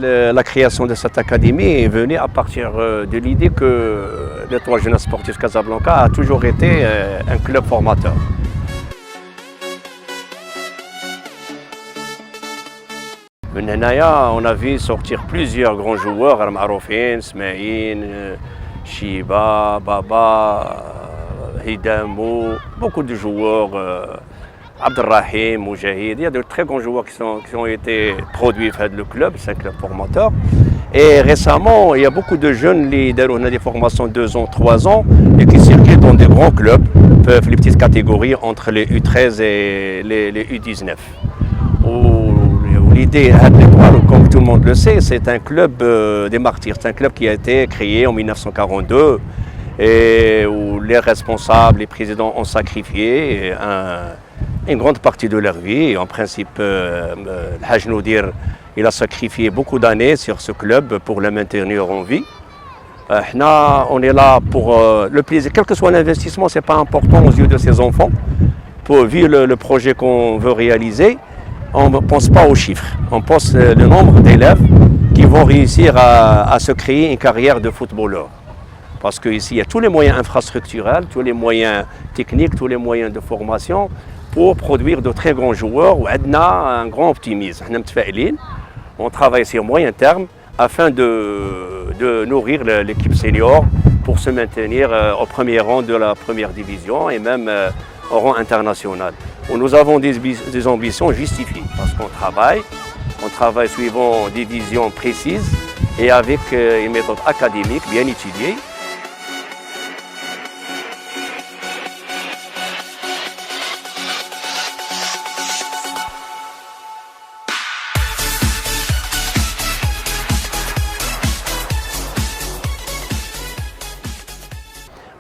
La création de cette académie est venue à partir de l'idée que l'Étoile Jeunesse Sportive Casablanca a toujours été un club formateur. On a vu sortir plusieurs grands joueurs, Maroufine, Smaïn, Shiba, Baba, Hidamou, beaucoup de joueurs, Abdelrahim, Moujahid. Il y a de très grands joueurs qui ont été produits dans le club, c'est un club formateur. Et récemment, il y a beaucoup de jeunes qui ont des formations de 2 ans, 3 ans et qui circulent dans des grands clubs, les petites catégories entre les U13 et les U19. L'idée, comme tout le monde le sait, c'est un club des martyrs. C'est un club qui a été créé en 1942 et où les responsables, les présidents ont sacrifié une grande partie de leur vie. En principe, Haj Noudir, il a sacrifié beaucoup d'années sur ce club pour le maintenir en vie. On est là pour le plaisir. Quel que soit l'investissement, ce n'est pas important aux yeux de ces enfants. Pour vivre le projet qu'on veut réaliser, on ne pense pas aux chiffres. On pense le nombre d'élèves qui vont réussir à se créer une carrière de footballeur. Parce qu'ici, il y a tous les moyens infrastructurels, tous les moyens techniques, tous les moyens de formation pour produire de très grands joueurs. On a un grand optimisme. On travaille sur moyen terme afin de nourrir l'équipe senior pour se maintenir au premier rang de la première division et même au rang international. Nous avons des ambitions justifiées parce qu'on travaille suivant des visions précises et avec une méthode académique bien étudiée.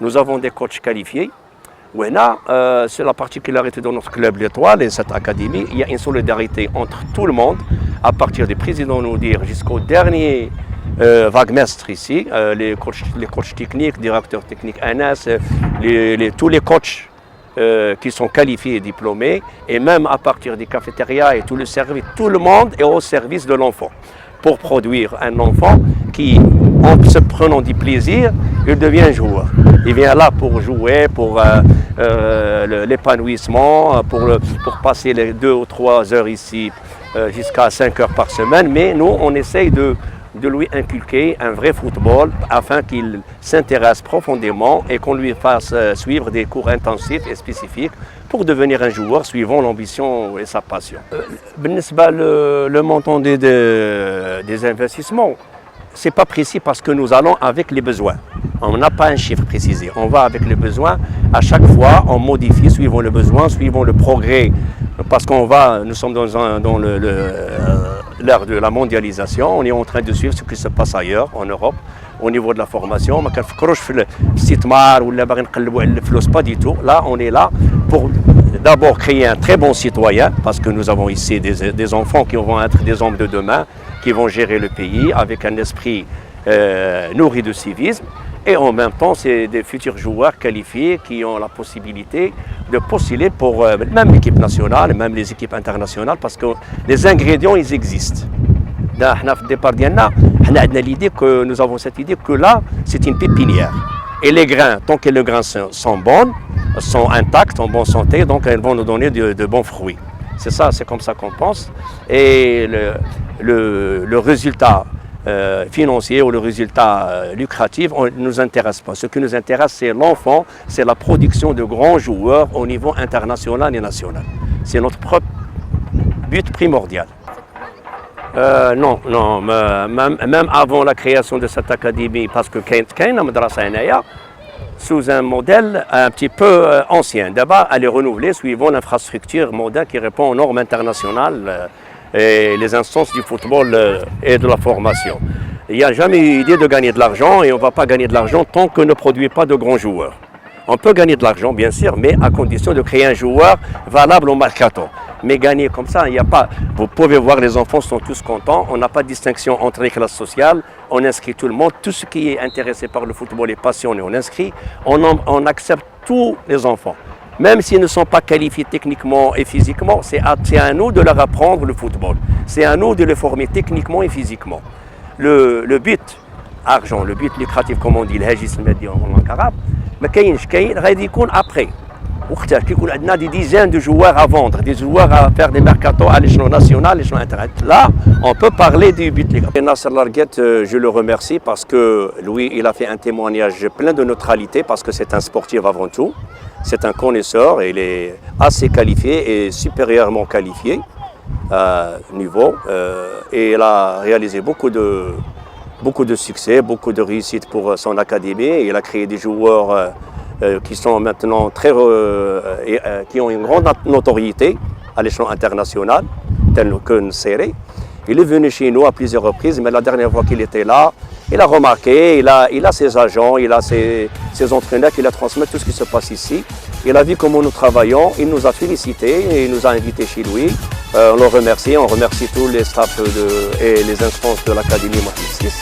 Nous avons des coachs qualifiés. C'est la particularité de notre club L'Étoile et cette académie. Il y a une solidarité entre tout le monde, à partir du président Noudir jusqu'au dernier vaguemestre ici, les coachs techniques, directeurs techniques ANS, tous les coachs qui sont qualifiés et diplômés, et même à partir des cafétérias et tout le service, tout le monde est au service de l'enfant pour produire un enfant qui, en se prenant du plaisir, il devient joueur. Il vient là pour jouer, pour l'épanouissement, pour passer les 2 ou 3 heures ici jusqu'à 5 heures par semaine. Mais nous, on essaye de lui inculquer un vrai football afin qu'il s'intéresse profondément et qu'on lui fasse suivre des cours intensifs et spécifiques pour devenir un joueur suivant l'ambition et sa passion. Le montant des investissements, ce n'est pas précis parce que nous allons avec les besoins. On n'a pas un chiffre précisé. On va avec les besoins. À chaque fois, on modifie suivant le besoin, suivant le progrès. Parce nous sommes dans l'ère de la mondialisation. On est en train de suivre ce qui se passe ailleurs, en Europe, au niveau de la formation. Pas du tout. Là, on est là pour d'abord créer un très bon citoyen, parce que nous avons ici des enfants qui vont être des hommes de demain, qui vont gérer le pays avec un esprit nourri de civisme. Et en même temps, c'est des futurs joueurs qualifiés qui ont la possibilité de postuler pour même l'équipe nationale et même les équipes internationales parce que les ingrédients, ils existent. Au départ, l'idée que nous avons cette idée que là, c'est une pépinière. Et les grains, tant que les grains sont bons, sont intacts, en bonne santé, donc elles vont nous donner de bons fruits. C'est ça, c'est comme ça qu'on pense. Et le résultat financier ou le résultat lucratif ne nous intéresse pas. Ce qui nous intéresse, c'est l'enfant, c'est la production de grands joueurs au niveau international et national. C'est notre propre but primordial. Non, même avant la création de cette académie, parce que Kaina Madrasa Inaya, sous un modèle un petit peu ancien. D'abord, elle est renouvelée suivant l'infrastructure moderne qui répond aux normes internationales et les instances du football et de la formation. Il n'y a jamais eu l'idée de gagner de l'argent et on ne va pas gagner de l'argent tant qu'on ne produit pas de grands joueurs. On peut gagner de l'argent, bien sûr, mais à condition de créer un joueur valable au mercato. Mais gagner comme ça, il n'y a pas. Vous pouvez voir, les enfants sont tous contents. On n'a pas de distinction entre les classes sociales. On inscrit tout le monde. Tout ce qui est intéressé par le football est passionné. On inscrit. On accepte tous les enfants. même s'ils ne sont pas qualifiés techniquement et physiquement, c'est à nous de leur apprendre le football. C'est à nous de les former techniquement et physiquement. Le but, argent, le but lucratif, comme on dit, le hajis المادي en langue arabe, ما كاينش كاين غادي يكون après. وقتها كيكون عندنا des dizaines de joueurs à vendre, des joueurs à faire des mercato à l'échelon national, à l'échelon international. Là, on peut parler du but lucratif. Nasser Larguet, je le remercie parce que lui, il a fait un témoignage plein de neutralité parce que c'est un sportif avant tout. C'est un connaisseur, il est assez qualifié et supérieurement qualifié niveau. Et il a réalisé beaucoup de succès, beaucoup de réussite pour son académie. Il a créé des joueurs qui sont maintenant qui ont une grande notoriété à l'échelon international, tel que Nseri. Il est venu chez nous à plusieurs reprises, mais la dernière fois qu'il était là, il a remarqué, il a ses agents, il a ses entraîneurs qui lui transmettent tout ce qui se passe ici. Il a vu comment nous travaillons, il nous a félicités et il nous a invités chez lui. On le remercie, on remercie tous les staffs et les instances de l'Académie Mohamed VI.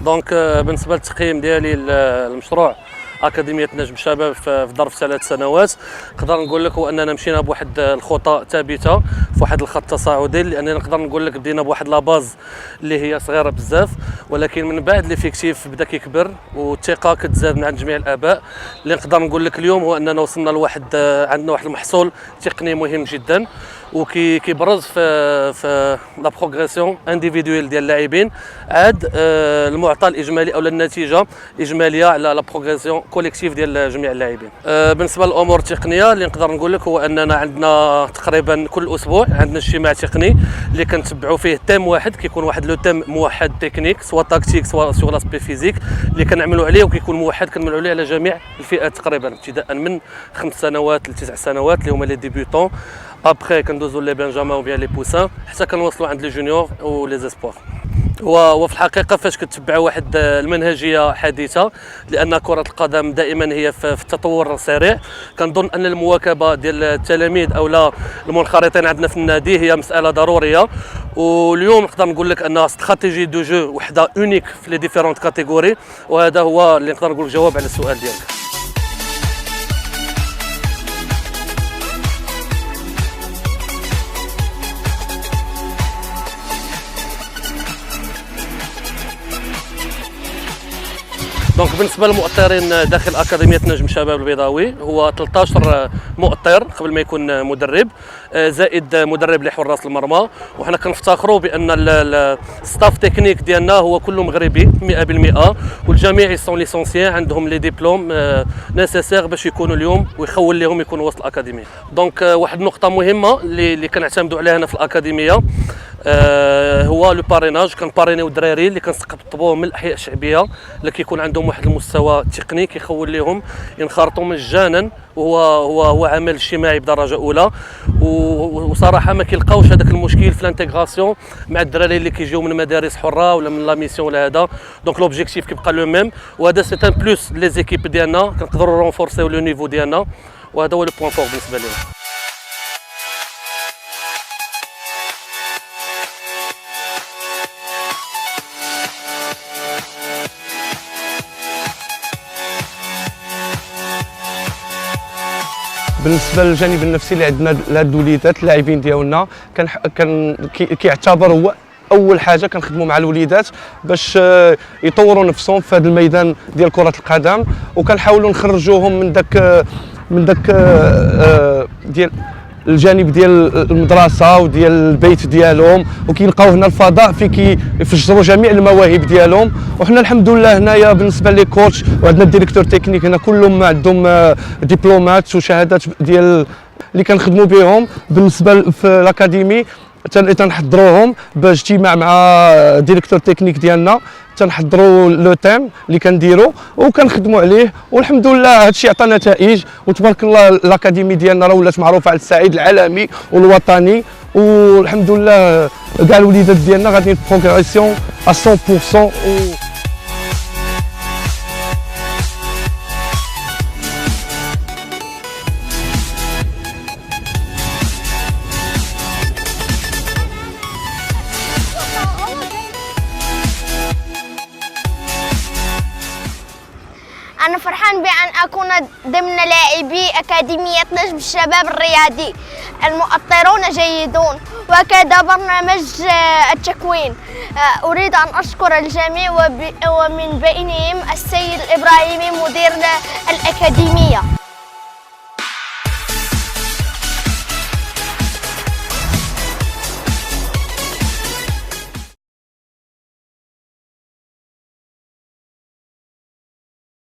دونك بالنسبه للتقييم ديالي المشروع اكاديميه نجم الشباب في ظرف 3 سنوات، نقدر نقول لك هو اننا مشينا بواحد الخطى ثابته في واحد الخط تصاعدي، لان نقدر نقول لك بدينا بواحد لاباز اللي هي صغيره بزاف، ولكن من بعد ليفيكتيف بدا كيكبر والثقه كتزاد من عند جميع الاباء. اللي نقدر نقول لك اليوم هو اننا وصلنا لواحد عندنا واحد المحصول تقني مهم جدا وكيبرز في لا بروغريسيون انديفيدويل ديال اللاعبين، عاد المعطى الاجمالي او النتيجه الاجماليه على لا بروغريسيون كوليكتيف ديال جميع اللاعبين. بالنسبه للامور التقنيه اللي نقدر نقول لك هو اننا عندنا تقريبا كل اسبوع عندنا اجتماع تقني اللي كنتبعوا فيه تيم واحد، كيكون واحد لو تيم موحد تكنيك سواء تاكتيك سواء سوغ لاسبي فيزيك اللي كنعملوا عليه، وكيكون موحد كنعملوا عليه على جميع الفئات تقريبا ابتداء من 5 سنوات ل 9 سنوات اللي هما لي ديبيوتون، ابخي كندوزو لي بنجامون و بيان لي بوسان حتى كنوصلوا عند لي جونيور و لي زيسبوار. وفي الحقيقه فاش كتبع واحد المنهجيه حديثه، لان كره القدم دائما هي في التطور السريع، كنظن ان المواكبه ديال التلاميذ او لا المنخرطين عندنا في النادي هي مساله ضروريه. واليوم نقدر نقول لك ان استراتيجي دو جو وحده اونيك في لي ديفيرونت كاتيجوري، وهذا هو اللي نقدر نقول جواب على السؤال ديالك. دونك بالنسبه للمؤطرين داخل اكاديميه نجم الشباب البيضاوي هو 13 مؤطر قبل ما يكون مدرب، زائد مدرب لحراس المرمى، وحنا كنفتخروا بان الستاف تكنيك ديالنا هو كله مغربي 100%، والجميع يسون ليسونسيان عندهم لي ديبلوم نيسيسير باش يكونوا اليوم ويخول لهم يكونوا وسط الاكاديميه. دونك واحد النقطه مهمه اللي كنعتمدوا عليها هنا في الاكاديميه هو لو باريناج. كنبارينيو الدراري اللي كنستقطبوهم من الاحياء الشعبيه اللي كيكون عندهم واحد المستوى تقني كيخول لهم ينخرطوا مجانا، وهو عمل اجتماعي بدرجه اولى، وصراحه ما كيلقاوش هذاك المشكل في الانتيغراسيون مع الدراري اللي كيجيو من مدارس حره ولا من لا ميسيون ولا هذا. دونك لوبجيكتيف كيبقى لو ميم، وهذا سي ان بلوس لي زيكيب ديالنا كنقدروا رونفورسيو لو نيفو ديالنا، وهذا هو لو بوين فور بالنسبه لنا. بالنسبه للجانب النفسي اللي عندنا لهاد الوليدات اللاعبين ديالنا كان كيعتبر هو اول حاجه كنخدموا مع الوليدات باش يطوروا نفسهم في هذا الميدان ديال كره القدم، وكنحاولوا نخرجوهم من داك ديال الجانب ديال المدرسه وديال البيت ديالهم، وكيلقاو هنا الفضاء فين كيفجروا جميع المواهب ديالهم. وحنا الحمد لله هنايا بالنسبه لي كوتش وعندنا الديريكتور تكنيك هنا كلهم عندهم دبلومات وشهادات ديال اللي كنخدموا بهم. بالنسبه في الاكاديمي تنحضروهم باجتماع مع ديريكتور تكنيك ديالنا، تنحضروا لو تيم اللي كنديروا وكنخدموا عليه، والحمد لله هادشي عطى نتائج، وتبارك الله الاكاديمي ديالنا راه ولات معروفه على الصعيد العالمي والوطني، والحمد لله كاع الوليدات ديالنا غاديين بروغريسيون 100%. أنا فرحان بأن أكون ضمن لاعبي أكاديمية نجم الشباب الرياضي. المؤطرون جيدون وكذا برنامج التكوين. أريد أن أشكر الجميع ومن بينهم السيد الإبراهيمي مدير الأكاديمية.